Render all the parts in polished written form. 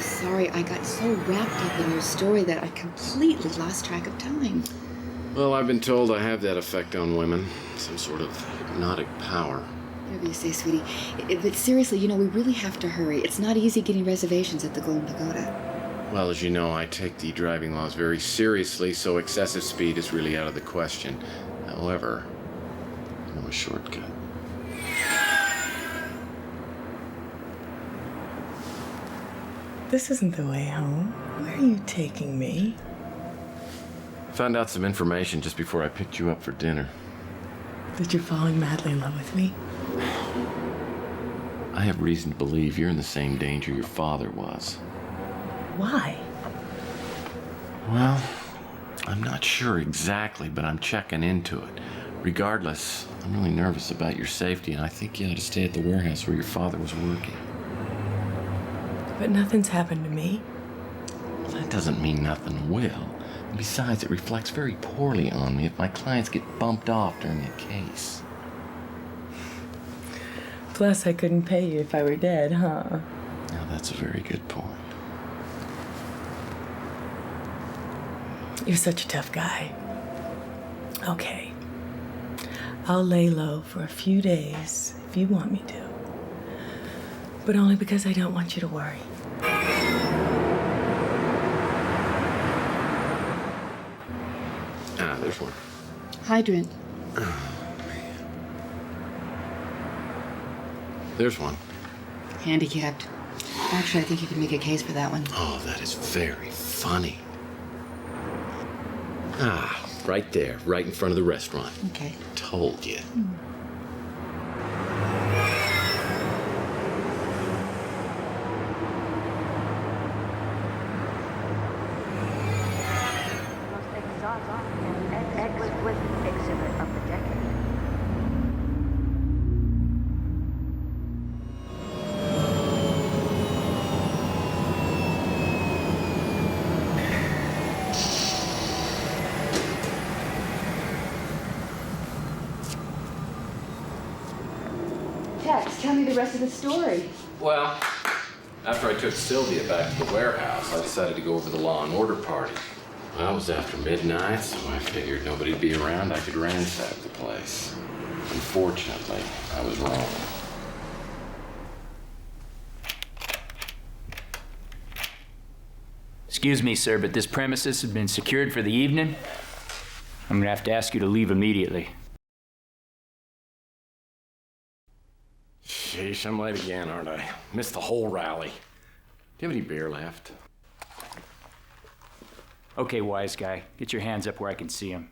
so sorry. I got so wrapped up in your story that I completely lost track of time. Well, I've been told I have that effect on women. Some sort of hypnotic power. Whatever you say, sweetie. But seriously, we really have to hurry. It's not easy getting reservations at the Golden Pagoda. Well, as you know, I take the driving laws very seriously, so excessive speed is really out of the question. However, I know a shortcut. This isn't the way home. Where are you taking me? Found out some information just before I picked you up for dinner. That you're falling madly in love with me? I have reason to believe you're in the same danger your father was. Why? Well, I'm not sure exactly, but I'm checking into it. Regardless, I'm really nervous about your safety, and I think you ought to stay at the warehouse where your father was working. But nothing's happened to me. Well, that doesn't mean nothing will. And besides, it reflects very poorly on me if my clients get bumped off during a case. Plus, I couldn't pay you if I were dead, huh? Now, that's a very good point. You're such a tough guy. Okay. I'll lay low for a few days if you want me to. But only because I don't want you to worry. Ah, there's one. Hydrant. There's one. Handicapped. Actually, I think you can make a case for that one. Oh, that is very funny. Ah, right there, right in front of the restaurant. Okay. Told you. Exquisite exhibit of the decade. Tex, tell me the rest of the story. Well, after I took Sylvia back to the warehouse, I decided to go over to the law and order party. Well, it was after midnight, so I figured nobody'd be around. I could ransack the place. Unfortunately, I was wrong. Excuse me, sir, but this premises has been secured for the evening. I'm gonna have to ask you to leave immediately. Sheesh, I'm late again, aren't I? Missed the whole rally. Do you have any beer left? Okay, wise guy, get your hands up where I can see them.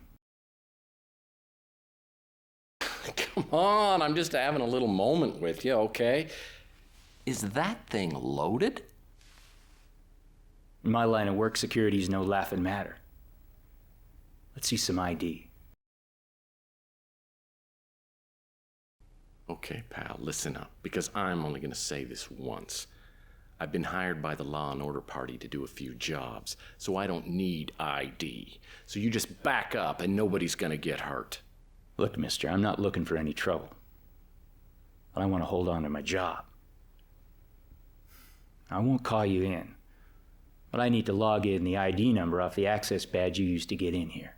Come on, I'm just having a little moment with you, okay? Is that thing loaded? In my line of work, security is no laughing matter. Let's see some ID. Okay, pal, listen up, because I'm only gonna say this once. I've been hired by the Law and Order Party to do a few jobs, so I don't need ID. So you just back up and nobody's gonna get hurt. Look, mister, I'm not looking for any trouble. But I want to hold on to my job. I won't call you in, but I need to log in the ID number off the access badge you used to get in here.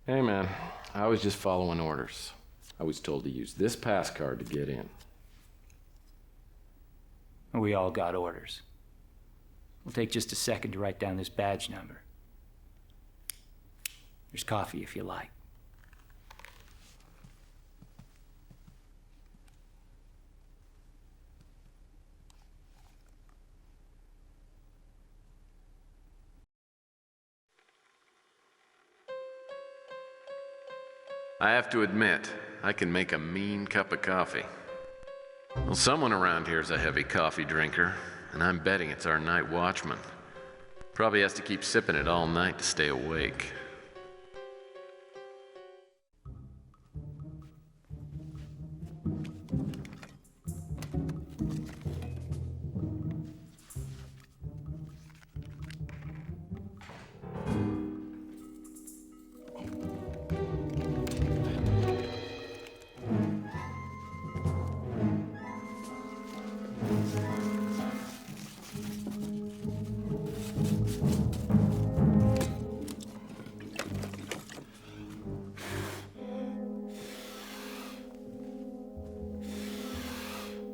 Hey, man, I was just following orders. I was told to use this pass card to get in. We all got orders. It'll take just a second to write down this badge number. There's coffee if you like. I have to admit, I can make a mean cup of coffee. Well, someone around here is a heavy coffee drinker, and I'm betting it's our night watchman. Probably has to keep sipping it all night to stay awake.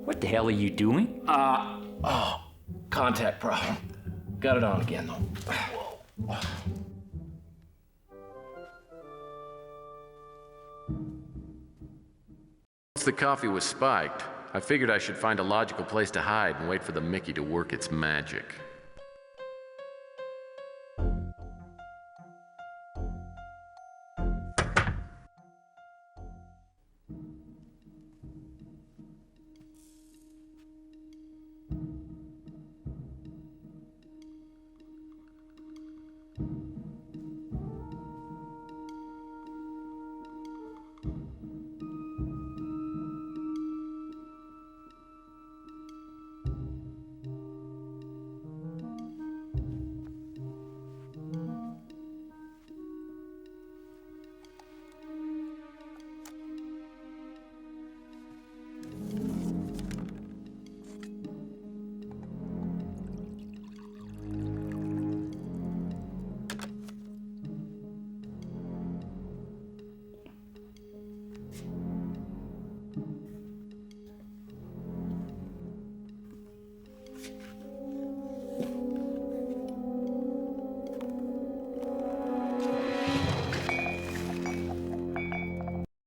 What the hell are you doing? Contact problem. Got it on again, though. Whoa. Once the coffee was spiked, I figured I should find a logical place to hide and wait for the Mickey to work its magic.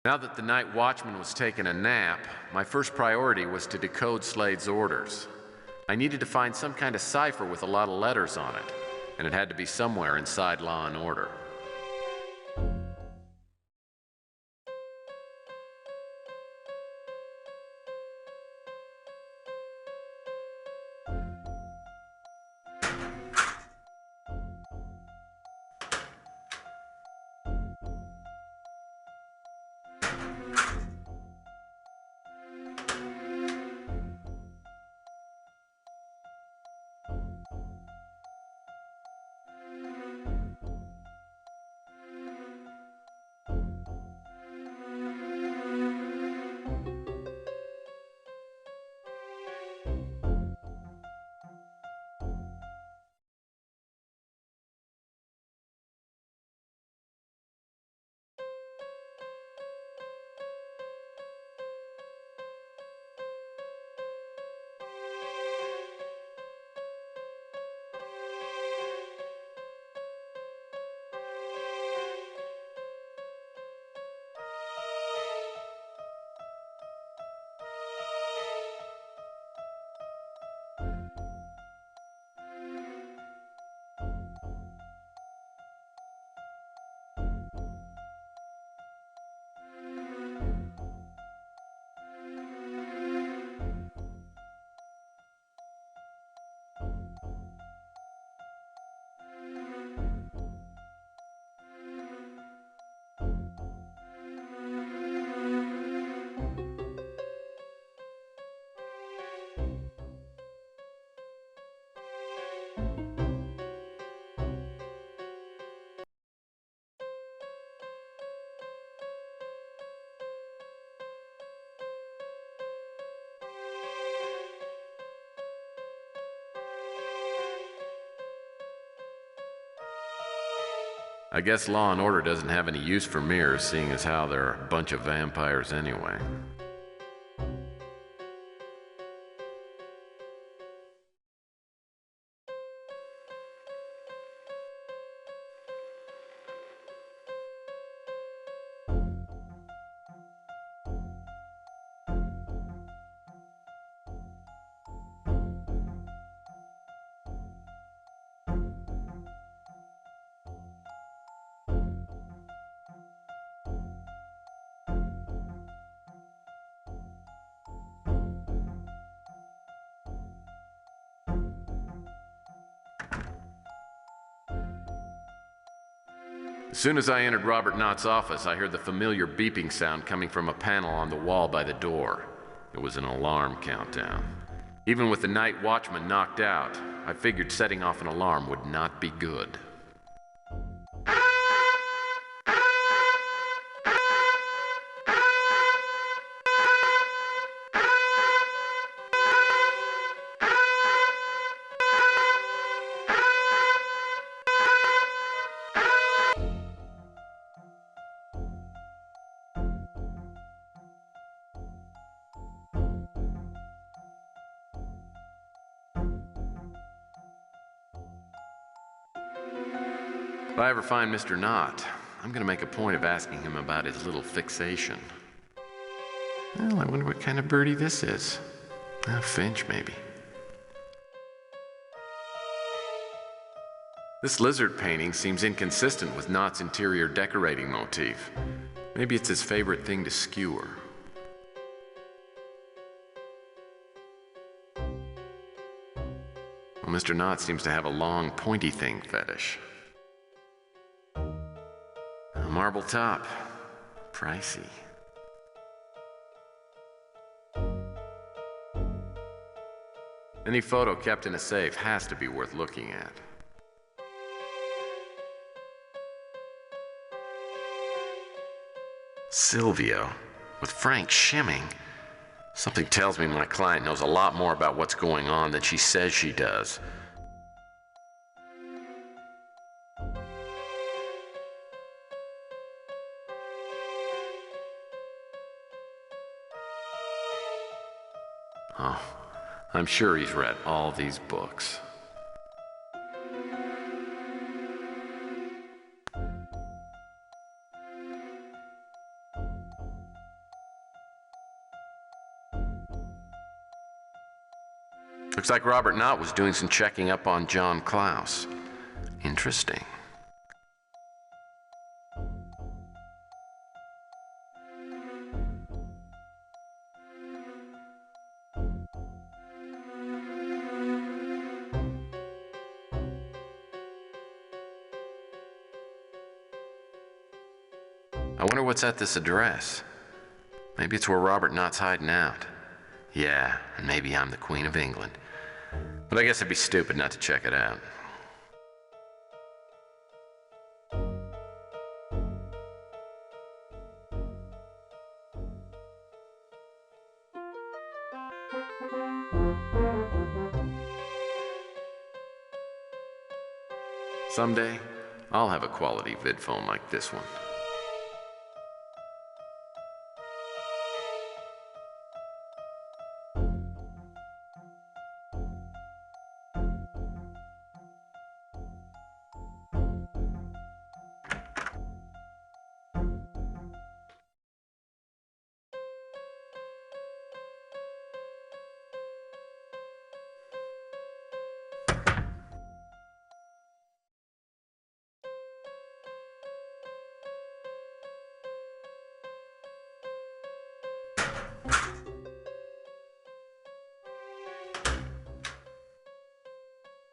Now that the night watchman was taking a nap, my first priority was to decode Slade's orders. I needed to find some kind of cipher with a lot of letters on it, and it had to be somewhere inside Law and Order. I guess Law and Order doesn't have any use for mirrors, seeing as how they're a bunch of vampires anyway. As soon as I entered Robert Knott's office, I heard the familiar beeping sound coming from a panel on the wall by the door. It was an alarm countdown. Even with the night watchman knocked out, I figured setting off an alarm would not be good. If I ever find Mr. Knott, I'm gonna make a point of asking him about his little fixation. Well, I wonder what kind of birdie this is. A finch, maybe. This lizard painting seems inconsistent with Knott's interior decorating motif. Maybe it's his favorite thing to skewer. Well, Mr. Knott seems to have a long, pointy thing fetish. A marble top. Pricey. Any photo kept in a safe has to be worth looking at. Silvio, with Frank shimming. Something tells me my client knows a lot more about what's going on than she says she does. Oh, I'm sure he's read all these books. Looks like Robert Knott was doing some checking up on John Klaus. Interesting. I wonder what's at this address. Maybe it's where Robert Knott's hiding out. Yeah, and maybe I'm the Queen of England. But I guess I'd be stupid not to check it out. Someday, I'll have a quality vid phone like this one.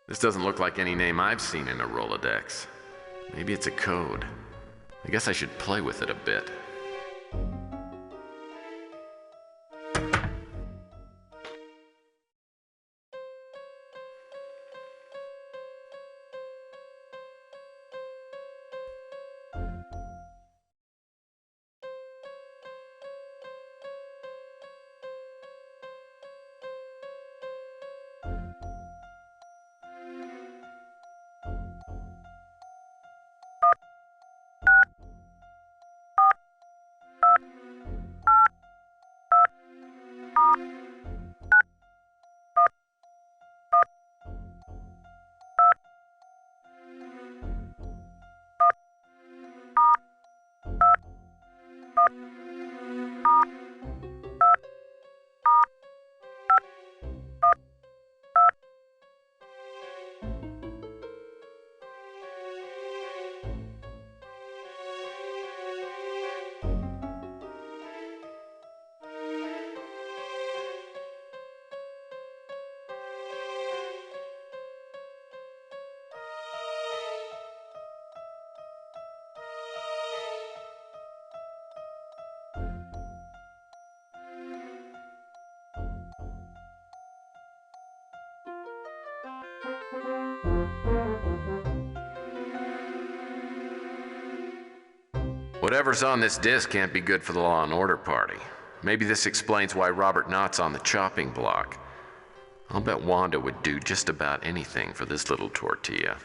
This doesn't look like any name I've seen in a Rolodex. Maybe it's a code. I guess I should play with it a bit. Whatever's on this disc can't be good for the Law and Order party. Maybe this explains why Robert Knott's on the chopping block. I'll bet Wanda would do just about anything for this little tortilla.